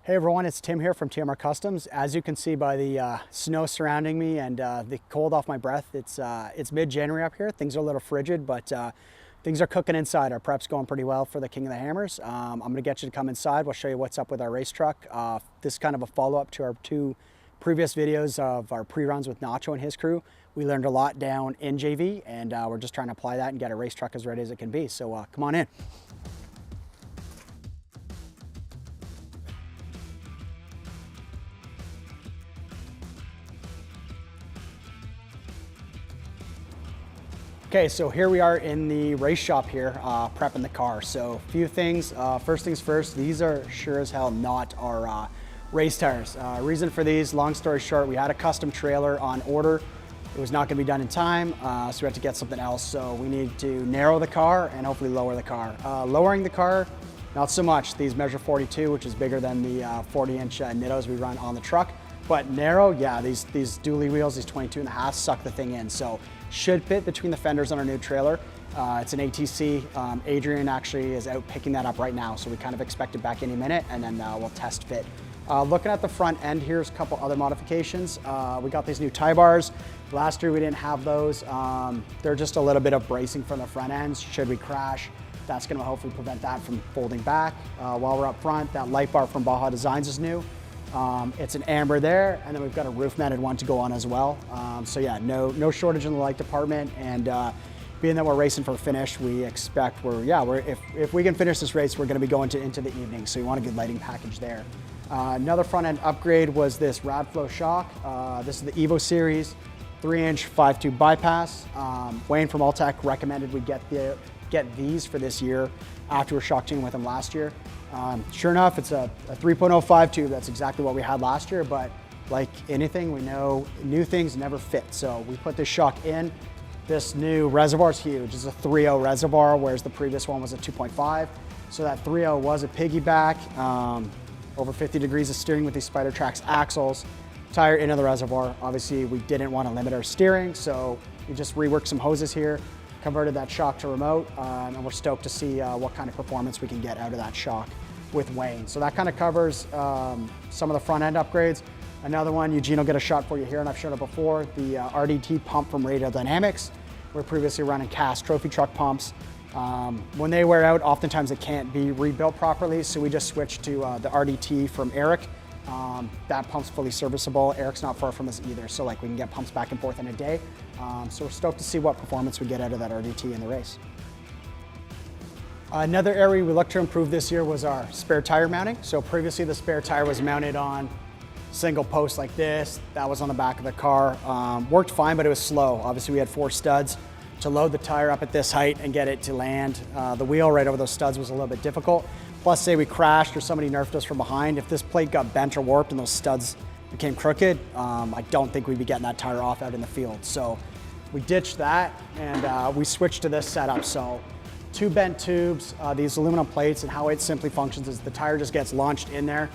Hey everyone, it's Tim here from TMR Customs. As you can see by the snow surrounding me and the cold off my breath, it's mid-January up here. Things are a little frigid, but things are cooking inside. Our prep's going pretty well for the King of the Hammers. I'm gonna get you to come inside. We'll show you what's up with our race truck. This is kind of a follow-up to our two previous videos of our pre-runs with Nacho and his crew. We learned a lot down in JV, and we're just trying to apply that and get a race truck as ready as it can be. So come on in. Okay, so here we are in the race shop here, prepping the car. So a few things, first things first, these are sure as hell not our race tires. Reason for these, long story short, we had a custom trailer on order. It was not gonna be done in time, so we had to get something else. So we need to narrow the car and hopefully lower the car. Lowering the car, not so much. These measure 42, which is bigger than the 40-inch Nittos we run on the truck. But narrow, yeah, these dually wheels, these 22.5 suck the thing in. So should fit between the fenders on our new trailer. It's an ATC. Adrian actually is out picking that up right now, so we kind of expect it back any minute, and then we'll test fit. Looking at the front end, here's a couple other modifications. We got these new tie bars. Last year we didn't have those. They're just a little bit of bracing from the front ends. Should we crash, that's gonna hopefully prevent that from folding back. While we're up front, that light bar from Baja Designs is new. It's an amber there, and then we've got a roof mounted one to go on as well. So yeah, no shortage in the light department, and being that we're racing for a finish, we expect if we can finish this race, we're going to be going into the evening, so you want a good lighting package there. Another front end upgrade was this Radflow shock. This is the Evo series, 3-inch 5-tube bypass. Wayne from Alltech recommended we get these for this year after we were shock tuning with them last year. Sure enough, it's a 3.05 tube. That's exactly what we had last year, but like anything, we know new things never fit. So we put this shock in. This new reservoir is huge. It's a 3.0 reservoir, whereas the previous one was a 2.5. So that 3.0 was a piggyback, over 50 degrees of steering with these Spider Trax axles, tire into the reservoir. Obviously, we didn't want to limit our steering, so we just reworked some hoses here, converted that shock to remote, and we're stoked to see what kind of performance we can get out of that shock with Wayne. So that kind of covers some of the front end upgrades. Another one, Eugene will get a shot for you here, and I've shown it before, the RDT pump from Radial Dynamics. We're previously running cast trophy truck pumps. When they wear out, oftentimes it can't be rebuilt properly, so we just switched to the RDT from Eric. That pump's fully serviceable. Eric's not far from us either, so like we can get pumps back and forth in a day. So we're stoked to see what performance we get out of that RDT in the race. Another area we looked to improve this year was our spare tire mounting. So previously the spare tire was mounted on single posts like this. That was on the back of the car. Worked fine, but it was slow. Obviously we had 4 studs to load the tire up at this height and get it to land. The wheel right over those studs was a little bit difficult. Plus, say we crashed or somebody nerfed us from behind, if this plate got bent or warped and those studs became crooked, I don't think we'd be getting that tire off out in the field. So we ditched that and we switched to this setup. So 2 bent tubes, these aluminum plates, and how it simply functions is the tire just gets launched in there,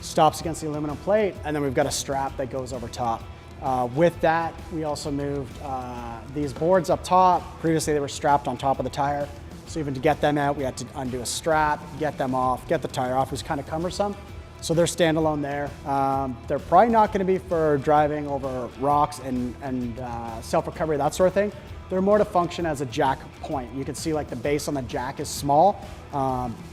stops against the aluminum plate, and then we've got a strap that goes over top. With that, we also moved these boards up top. Previously, they were strapped on top of the tire. So even to get them out, we had to undo a strap, get them off, get the tire off. It was kind of cumbersome. So they're standalone there. They're probably not gonna be for driving over rocks and self-recovery, that sort of thing. They're more to function as a jack point. You can see like the base on the jack is small.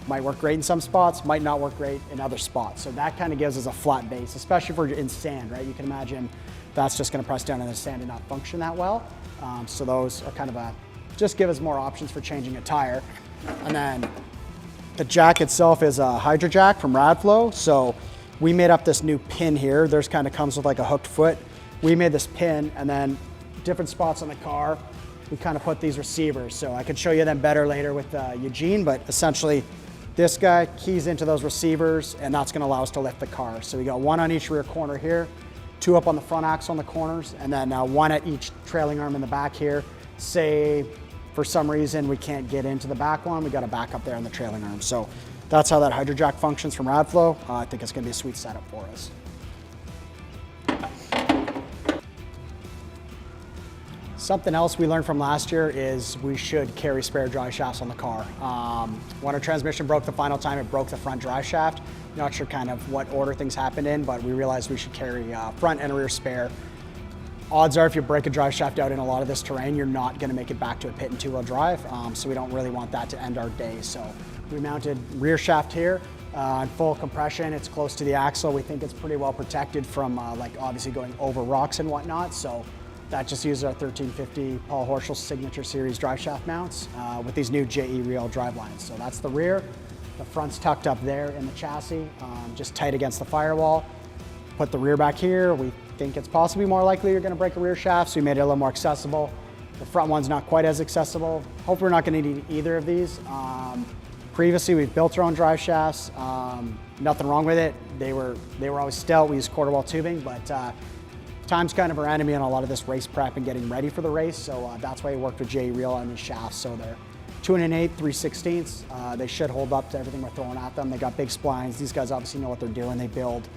Might work great in some spots, might not work great in other spots. So that kind of gives us a flat base, especially if we're in sand, right? You can imagine that's just gonna press down in the sand and not function that well. So those are kind of just give us more options for changing a tire. And then the jack itself is a Hydra jack from Radflow. So we made up this new pin here. There's kind of comes with like a hooked foot. We made this pin, and then different spots on the car, we kind of put these receivers. So I could show you them better later with Eugene, but essentially this guy keys into those receivers, and that's gonna allow us to lift the car. So we got 1 on each rear corner here, 2 up on the front axle on the corners, and then 1 at each trailing arm in the back here. Say for some reason we can't get into the back one, we got a back up there on the trailing arm. So that's how that Hydra jack functions from Radflow. I think it's gonna be a sweet setup for us. Something else we learned from last year is we should carry spare drive shafts on the car. When our transmission broke the final time, it broke the front drive shaft. Not sure kind of what order things happened in, but we realized we should carry front and rear spare. Odds are if you break a drive shaft out in a lot of this terrain, you're not going to make it back to a pit and two-wheel drive, so we don't really want that to end our day. So we mounted rear shaft here in full compression. It's close to the axle. We think it's pretty well protected from like obviously going over rocks and whatnot. So that just uses our 1350 Paul Horschel Signature Series driveshaft mounts with these new JE Reel drive lines. So that's the rear. The front's tucked up there in the chassis, just tight against the firewall. Put the rear back here. We think it's possibly more likely you're going to break a rear shaft, so we made it a little more accessible. The front one's not quite as accessible. Hope we're not going to need either of these. Previously, we've built our own drive shafts. Nothing wrong with it. They were always stout. We used quarter wall tubing, but time's kind of our enemy on a lot of this race prep and getting ready for the race. So that's why we worked with JE Reel on these shafts. So they're 2 1/8, 3/16. They should hold up to everything we're throwing at them. They got big splines. These guys obviously know what they're doing. They build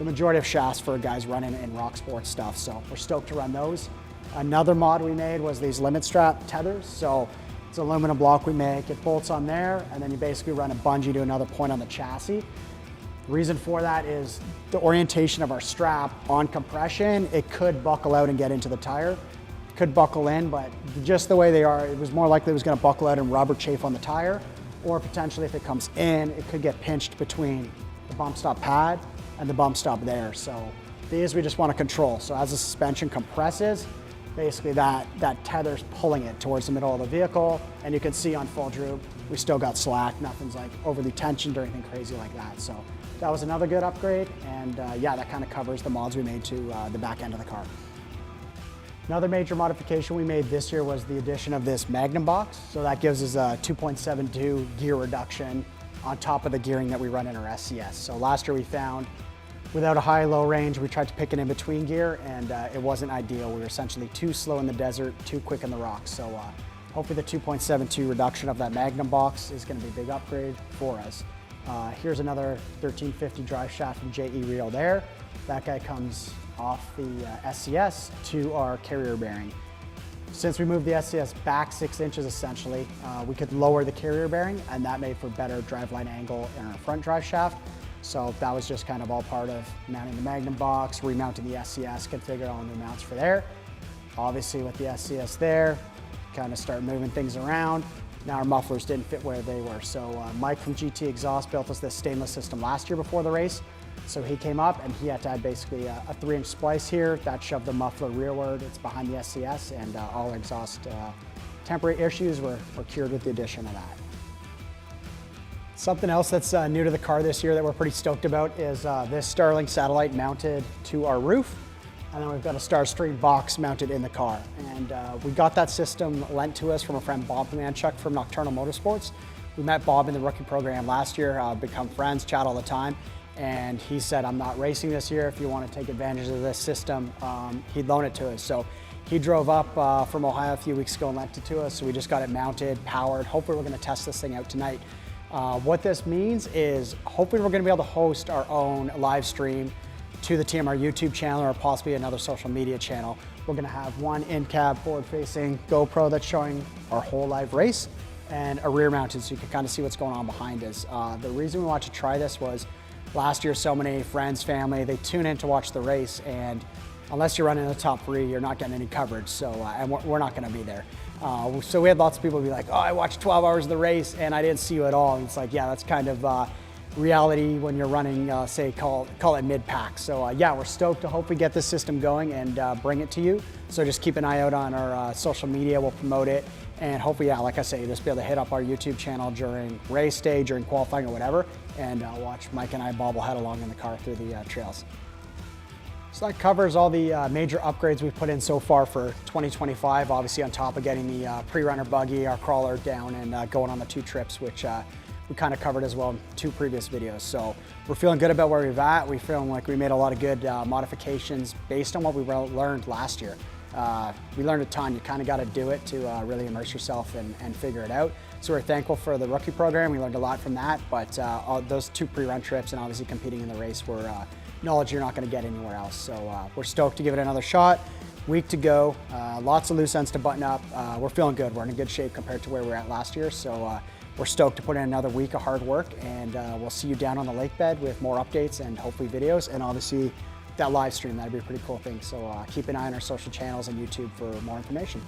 the majority of shafts for guys running in rock sports stuff. So we're stoked to run those. Another mod we made was these limit strap tethers. So it's an aluminum block we make. It bolts on there, and then you basically run a bungee to another point on the chassis. The reason for that is the orientation of our strap on compression. It could buckle out and get into the tire. It could buckle in, but just the way they are, it was more likely it was going to buckle out and rubber chafe on the tire, or potentially if it comes in, it could get pinched between the bump stop pad and the bump stop there. So these we just want to control. So as the suspension compresses, basically that tether's pulling it towards the middle of the vehicle, and you can see on full droop, we still got slack. Nothing's like overly tensioned or anything crazy like that. So that was another good upgrade, and yeah, that kind of covers the mods we made to the back end of the car. Another major modification we made this year was the addition of this Magnum Box. So that gives us a 2.72 gear reduction on top of the gearing that we run in our SCS. So last year we found without a high-low range, we tried to pick an in-between gear, and it wasn't ideal. We were essentially too slow in the desert, too quick in the rocks. So hopefully the 2.72 reduction of that Magnum Box is going to be a big upgrade for us. Here's another 1350 drive shaft from JE Reel there. That guy comes off the SCS to our carrier bearing. Since we moved the SCS back 6 inches essentially, we could lower the carrier bearing, and that made for better driveline angle in our front drive shaft. So that was just kind of all part of mounting the Magnum Box, remounting the SCS, configure all new mounts for there. Obviously with the SCS there, kind of start moving things around. Now our mufflers didn't fit where they were. So Mike from GT Exhaust built us this stainless system last year before the race. So he came up and he had to add basically a 3-inch splice here. That shoved the muffler rearward. It's behind the SCS, and all exhaust temporary issues were cured with the addition of that. Something else that's new to the car this year that we're pretty stoked about is this Starlink satellite mounted to our roof. And then we've got a Starstream box mounted in the car. And we got that system lent to us from a friend, Bob Manchuk from Nocturnal Motorsports. We met Bob in the rookie program last year, become friends, chat all the time. And he said, I'm not racing this year. If you want to take advantage of this system, he'd loan it to us. So he drove up from Ohio a few weeks ago and lent it to us. So we just got it mounted, powered. Hopefully we're going to test this thing out tonight. What this means is hopefully we're going to be able to host our own live stream to the TMR YouTube channel or possibly another social media channel. We're going to have one in-cab forward-facing GoPro that's showing our whole live race and a rear mounted so you can kind of see what's going on behind us. The reason we wanted to try this was last year so many friends, family, they tune in to watch the race, and unless you're running in the top 3, you're not getting any coverage. So and we're not going to be there. So we had lots of people be like, oh, I watched 12 hours of the race and I didn't see you at all. And it's like, yeah, that's kind of reality when you're running, say, call it mid-pack. So yeah, we're stoked to hopefully get this system going and bring it to you. So just keep an eye out on our social media. We'll promote it. And hopefully, yeah, like I say, just be able to hit up our YouTube channel during race day, during qualifying or whatever, and watch Mike and I bobblehead along in the car through the trails. So that covers all the major upgrades we've put in so far for 2025, obviously on top of getting the pre-runner buggy, our crawler down, and going on the 2 trips, which we kind of covered as well in 2 previous videos. So we're feeling good about where we've at. We're feeling like we made a lot of good modifications based on what we learned last year. We learned a ton. You kind of got to do it to really immerse yourself and figure it out. So we're thankful for the rookie program. We learned a lot from that, but those 2 pre-run trips and obviously competing in the race were knowledge you're not going to get anywhere else. So we're stoked to give it another shot. Week to go, lots of loose ends to button up. We're feeling good. We're in a good shape compared to where we were at last year. So we're stoked to put in another week of hard work, and we'll see you down on the lake bed with more updates and hopefully videos, and obviously that live stream. That'd be a pretty cool thing. So keep an eye on our social channels and YouTube for more information.